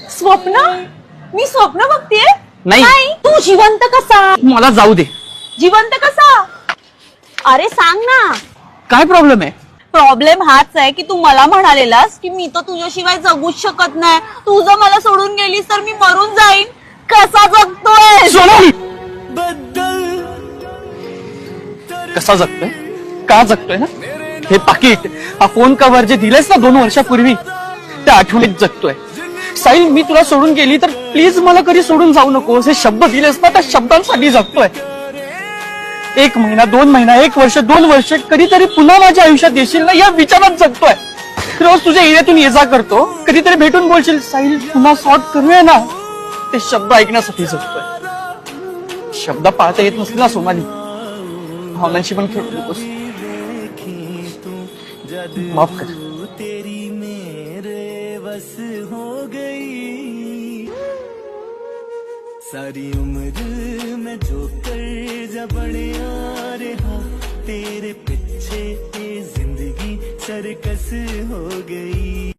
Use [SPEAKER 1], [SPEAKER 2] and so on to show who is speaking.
[SPEAKER 1] स्वप्न? मी स्वप्न बघतीये?
[SPEAKER 2] नाही.
[SPEAKER 1] तू जिवंत कसा?
[SPEAKER 2] मला जाऊ दे.
[SPEAKER 1] जिवंत कसा? अरे सांग ना.
[SPEAKER 2] काय प्रॉब्लेम आहे?
[SPEAKER 1] प्रॉब्लेम हाच आहे की तू मला म्हणालेलास की मी तर तुझ्याशिवाय जगूच शकत नाही, तू जर मला सोडून गेलीस तर मी मरून जाईन. कसा जगतोय?
[SPEAKER 2] सोनाली, कसा जगतोय? का जगतोय ना? हे पाकिट, हा फोन कव्हर जे दिलेस ना 2 वर्षापूर्वी, त्या आठवणीत जगतोय. साहिल, मी तुला सोडून गेली तर प्लीज मला कधी सोडून जाऊ नकोस. हे शब्द दिलेस ना, त्या शब्दांसाठी जगतोय. 1 महिना, 2 महिना, 1 वर्ष, 2 वर्ष, कधीतरी पुन्हा माझ्या आयुष्यात येशील ना या विचारात जगतोय. रोज तुझ्या एरियातून ये जा करतो, कधीतरी भेटून बोलशील साहिल पुन्हा सॉर्ट करूया ना, ते शब्द ऐकण्यासाठी जगतोय. शब्द पाळता येत नसतील ना सोनाली, भावनांशी पण खेळू नकोस. माफ कर.
[SPEAKER 3] तेरी मेरे बस हो गई, सारी उम्र मैं जो कर जा बड़े आ रहा, तेरे पीछे जिंदगी सर्कस हो गई.